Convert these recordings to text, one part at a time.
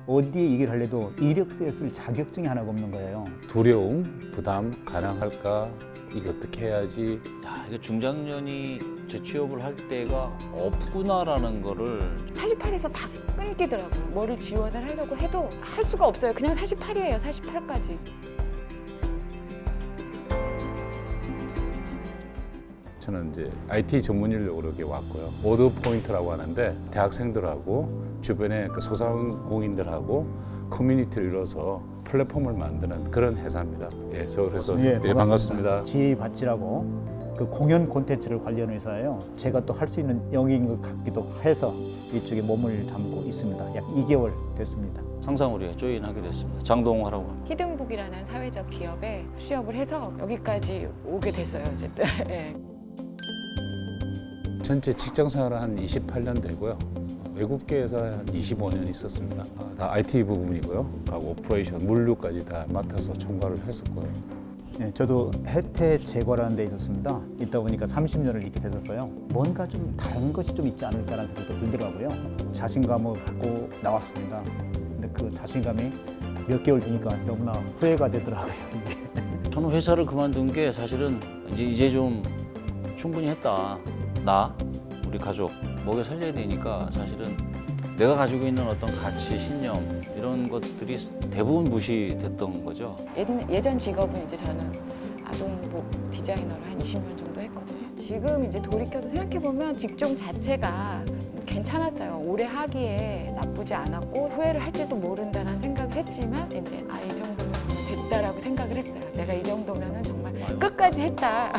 어디에 일을 하려도 이력서에 쓸 자격증이 하나가 없는 거예요. 두려움, 부담, 가능할까? 이거 어떻게 해야지? 야, 이게 중장년이 재취업을 할 때가 없구나라는 거를 48에서 다 끊기더라고요. 뭐를 지원을 하려고 해도 할 수가 없어요. 그냥 48이에요. 48까지. 저는 이제 IT 전문 인력으로 여기 왔고요. 오더 포인트라고 하는데 대학생들하고 주변의 그 소상공인들하고 커뮤니티를 이뤄서 플랫폼을 만드는 그런 회사입니다. 예, 저 그래서 반갑습니다. 지바치라고 그 공연 콘텐츠를 관련 회사예요. 제가 또 할 수 있는 영역인 것 같기도 해서 이쪽에 몸을 담고 있습니다. 약 2개월 됐습니다. 상상우리에 조인하게 됐습니다. 장동화라고 합니다. 히든북이라는 사회적 기업에 취업을 해서 여기까지 오게 됐어요. 어쨌든. 예. 전체 직장 생활은 한 28년 되고요. 외국계에서 한 25년 있었습니다. 다 IT 부분이고요. 하고 오퍼레이션, 물류까지 다 맡아서 총괄을 했었고요. 네, 저도 혜태 제과라는 데 있었습니다. 있다 보니까 30년을 있게 됐었어요. 뭔가 좀 다른 것이 좀 있지 않을까라는 생각도 들더라고요. 자신감을 갖고 나왔습니다. 근데 그 자신감이 몇 개월 뒤니까 너무나 후회가 되더라고요. 저는 회사를 그만둔 게 사실은 이제 좀 충분히 했다. 나, 우리 가족 먹여 살려야 되니까 사실은 내가 가지고 있는 어떤 가치, 신념 이런 것들이 대부분 무시됐던 거죠. 예전 직업은 이제 저는 아동복 디자이너를 한 20년 정도 했거든요. 지금 이제 돌이켜서 생각해보면 직종 자체가 괜찮았어요. 오래 하기에 나쁘지 않았고 후회를 할지도 모른다는 생각을 했지만 이제 이 정도면 정말 됐다라고 생각을 했어요. 내가 이 정도면은 정말 끝까지 했다.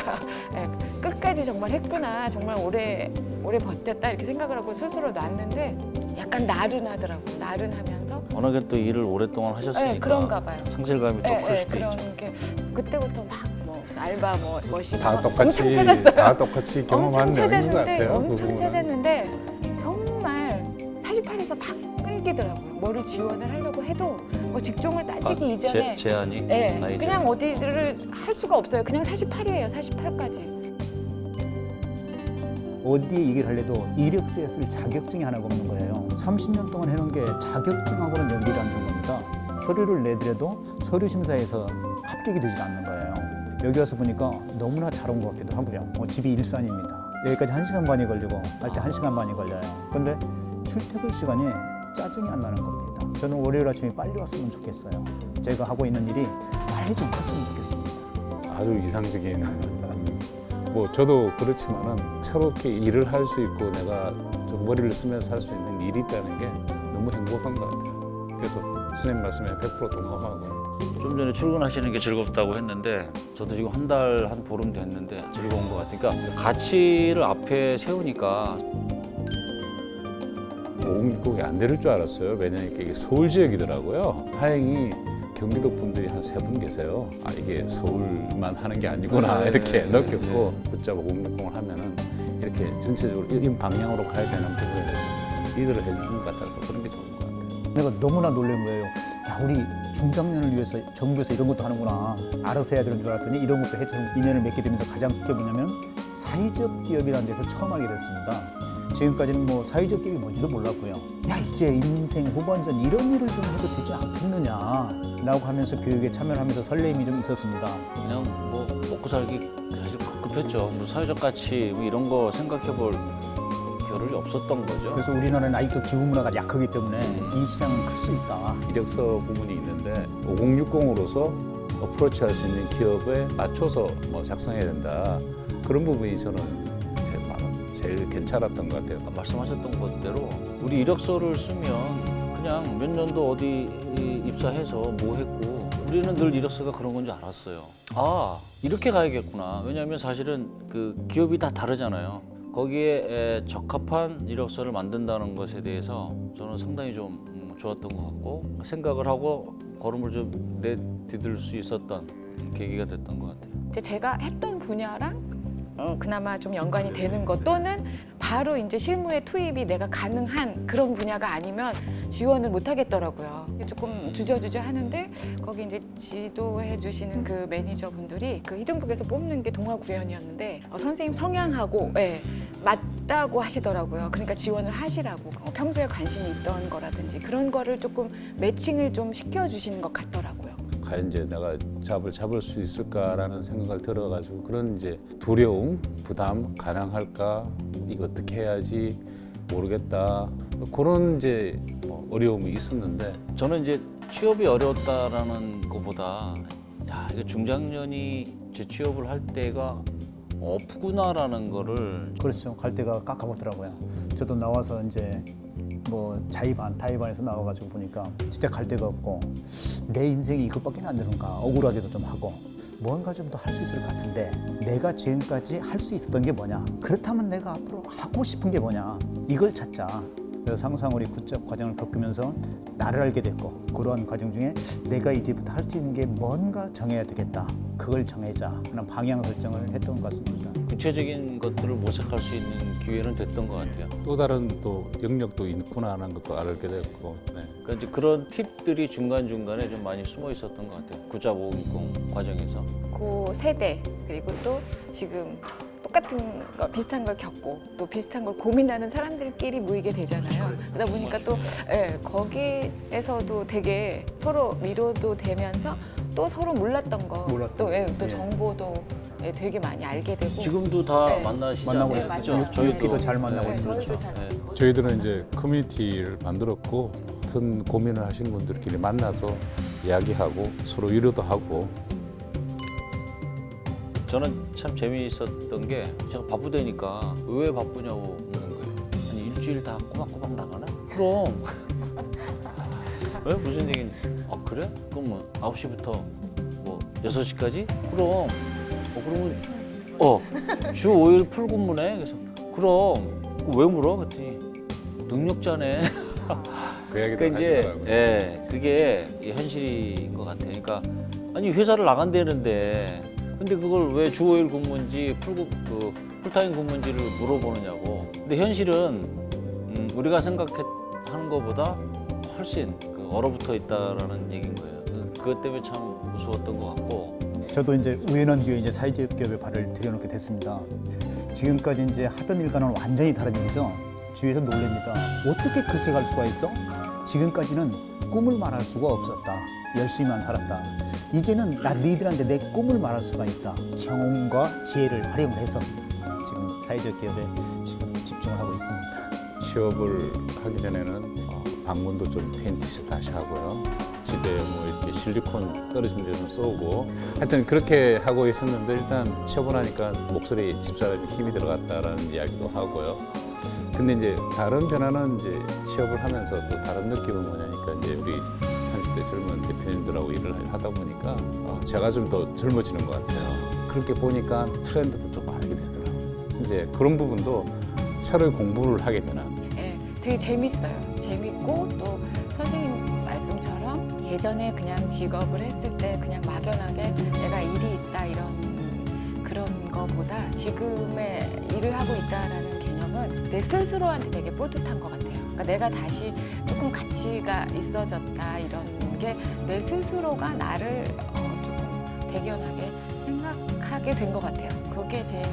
네, 끝까지 정말 했구나. 정말 오래 버텼다 이렇게 생각을 하고 스스로 놨는데 약간 나른하더라고요. 나른하면서 워낙에 또 일을 오랫동안 하셨으니까 네, 그런가 봐요. 상실감이 더 클 수도 그런 있죠. 게 그때부터 막 뭐 알바 뭐 머신 다 엄청 똑같이 찾았어요. 다 똑같이 경험한 엄청 내용인 것 찾았는데 같아요. 엄청 그 부분은. 찾았는데 정말 48에서 다 끊기더라고요. 뭐를 지원을 하려고 해도 뭐 직종을 따지기 이전에 제한이 네, 나이 그냥 제한. 어디를 할 수가 없어요. 그냥 48이에요. 48까지. 어디에 일을 하려도 이력서에 쓸 자격증이 하나가 없는 거예요. 30년 동안 해놓은 게 자격증하고는 연결이 안 되는 겁니다. 서류를 내더라도 서류 심사에서 합격이 되지 않는 거예요. 여기 와서 보니까 너무나 잘 온 것 같기도 하고요. 집이 일산입니다. 여기까지 1시간 반이 걸리고 할 때 1시간 반이 걸려요. 근데 출퇴근 시간이 짜증이 안 나는 겁니다. 저는 월요일 아침에 빨리 왔으면 좋겠어요. 제가 하고 있는 일이 빨리 좀 컸으면 좋겠습니다. 아주 이상적인 뭐 저도 그렇지만은 저렇게 일을 할 수 있고 내가 좀 머리를 쓰면서 할 수 있는 일이 있다는 게 너무 행복한 것 같아요. 그래서 선생님 말씀에 100% 동감하고. 좀 전에 출근하시는 게 즐겁다고 했는데 저도 지금 한 달, 한 보름 됐는데 즐거운 것 같으니까 가치를 앞에 세우니까 오공육공이 안 될 줄 알았어요. 왜냐면 이게 서울 지역이더라고요. 다행히 경기도 분들이 한 3분 계세요. 이게 서울만 하는 게 아니구나 이렇게 느꼈고 붙잡아 5060을 하면은 이렇게 전체적으로 이 방향으로 가야 되는 부분에 대해서 리드를 해주는 것 같아서 그런 게 좋은 것 같아요. 내가 너무나 놀란 거예요. 야, 우리 중장년을 위해서 정부에서 이런 것도 하는구나. 알아서 해야 되는 줄 알았더니 이런 것도 해주는 인연을 맺게 되면서 가장 큰 게 뭐냐면 사회적 기업이라는 데서 처음 알게 됐습니다. 지금까지는 뭐 사회적 기업이 뭔지도 몰랐고요. 야, 이제 인생 후반전 이런 일을 좀 해도 되지 않겠느냐 라고 하면서 교육에 참여하면서 설레임이 좀 있었습니다. 그냥 뭐 먹고 살기 사실 급급했죠. 뭐 사회적 가치 뭐 이런 거 생각해 볼 겨를이 없었던 거죠. 그래서 우리나라는 아직도 기후문화가 약하기 때문에 이 시장은 클 수 있다. 이력서 부분이 있는데 5060으로서 어프로치할 수 있는 기업에 맞춰서 뭐 작성해야 된다. 그런 부분이 저는 제일 괜찮았던 것 같아요. 말씀하셨던 것대로 우리 이력서를 쓰면 그냥 몇 년도 어디 입사해서 뭐 했고 우리는 늘 이력서가 그런 건지 알았어요. 이렇게 가야겠구나. 왜냐하면 사실은 그 기업이 다 다르잖아요. 거기에 적합한 이력서를 만든다는 것에 대해서 저는 상당히 좀 좋았던 것 같고 생각을 하고 걸음을 좀 내디딜 수 있었던 계기가 됐던 것 같아요. 이제 제가 했던 분야랑 그나마 좀 연관이 되는 것 또는 바로 이제 실무에 투입이 내가 가능한 그런 분야가 아니면 지원을 못 하겠더라고요. 조금 주저주저 하는데 거기 이제 지도해 주시는 그 매니저분들이 그 히든북에서 뽑는 게 동아구연이었는데 선생님 성향하고 맞다고 하시더라고요. 그러니까 지원을 하시라고 평소에 관심이 있던 거라든지 그런 거를 조금 매칭을 좀 시켜주시는 것 같더라고요. 과연 이제 내가 잡을 수 있을까라는 생각을 들어가지고 그런 이제 두려움, 부담, 가능할까, 이거 어떻게 해야지 모르겠다 그런 이제 뭐 어려움이 있었는데 저는 이제 취업이 어려웠다라는 것보다 야 이거 중장년이 제 취업을 할 때가 없구나라는 거를 그렇죠. 갈 데가 깎아보더라고요. 저도 나와서 이제 뭐 자의반, 타의반에서 나와가지고 보니까 진짜 갈 데가 없고 내 인생이 이것밖에 안 되는가 억울하기도 좀 하고 뭔가 좀 더 할 수 있을 것 같은데 내가 지금까지 할 수 있었던 게 뭐냐 그렇다면 내가 앞으로 하고 싶은 게 뭐냐 이걸 찾자. 그래서 항상 우리 굿잡 과정을 겪으면서 나를 알게 됐고 그러한 과정 중에 내가 이제부터 할 수 있는 게 뭔가 정해야 되겠다. 그걸 정해자 하는 방향 설정을 했던 것 같습니다. 구체적인 것들을 모색할 수 있는 기회는 됐던 것 같아요. 또 다른 또 영역도 있구나 하는 것도 알게 됐고 네. 그러니까 이제 그런 팁들이 중간중간에 좀 많이 숨어 있었던 것 같아요. 굿잡 560 과정에서. 그 세대 그리고 또 지금 똑같은 거 비슷한 걸 겪고 또 비슷한 걸 고민하는 사람들끼리 모이게 되잖아요. 그러다 보니까 또 거기에서도 되게 서로 위로도 되면서 또 서로 몰랐던 거, 몰랐던 또, 거. 또 예. 정보도 되게 많이 알게 되고. 지금도 다 네. 만나시잖아요. 만나고 네, 있어요. 맞아요. 저희끼도 잘 만나고 네, 있습니다. 저희도 잘 네. 저희들은 이제 커뮤니티를 만들었고 같은 고민을 하시는 분들끼리 만나서 이야기하고 서로 위로도 하고 저는 참 재미있었던 게 제가 바쁘다니까 왜 바쁘냐고 묻는 거예요. 아니 일주일 다 꼬박꼬박 나가나? 그럼. 왜? 무슨 얘기인지. 아 그래? 그럼 뭐 9시부터 뭐 6시까지? 그럼. 그러면 주 5일 풀 근무네. 그래서 그럼 그거 왜 물어? 그랬더니 능력자네. 그 얘기도 그러니까 이제 하시더라고요. 그게 현실인 것 같아요. 그러니까 아니 회사를 나간다는데 근데 그걸 왜 주 5일 근무인지 풀타임 근무인지를 물어보느냐고. 근데 현실은 우리가 생각하는 것보다 훨씬 얼어붙어 있다라는 얘기인 거예요. 그것 때문에 참 무서웠던 것 같고. 저도 이제 우연한 기회에 이제 사회적 기업에 발을 들여놓게 됐습니다. 지금까지 이제 하던 일과는 완전히 다른 일이죠. 주위에서 놀랍니다. 어떻게 그렇게 갈 수가 있어? 지금까지는 꿈을 말할 수가 없었다. 열심히만 살았다. 이제는 너희들한테 내 꿈을 말할 수가 있다. 경험과 지혜를 활용해서 지금 사회적 기업에 지금 집중을 하고 있습니다. 취업을 하기 전에는 방문도 좀 페인트 다시 하고요. 집에 뭐 이렇게 실리콘 떨어진 데 좀 쏘고 하여튼 그렇게 하고 있었는데 일단 취업을 하니까 목소리에 집사람이 힘이 들어갔다라는 이야기도 하고요. 근데 이제 다른 변화는 이제 취업을 하면서 또 다른 느낌은 뭐냐니까 이제 우리 30대 젊은 대표님들하고 일을 하다 보니까 제가 좀 더 젊어지는 것 같아요. 그렇게 보니까 트렌드도 좀 알게 되더라고요. 이제 그런 부분도 새로이 공부를 하게 되는. 네, 되게 재밌어요. 재밌고 또 선생님 말씀처럼 예전에 그냥 직업을 했을 때 그냥 막연하게 내가 일이 있다 이런 그런 거보다 지금의 일을 하고 있다라는 개념은 내 스스로한테 되게 뿌듯한 것 같아요. 그러니까 내가 다시 조금 가치가 있어졌다 이런 게 내 스스로가 나를 조금 대견하게 생각하게 된 것 같아요. 그게 제일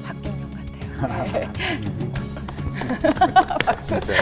바뀐 것 같아요. 네. 진짜.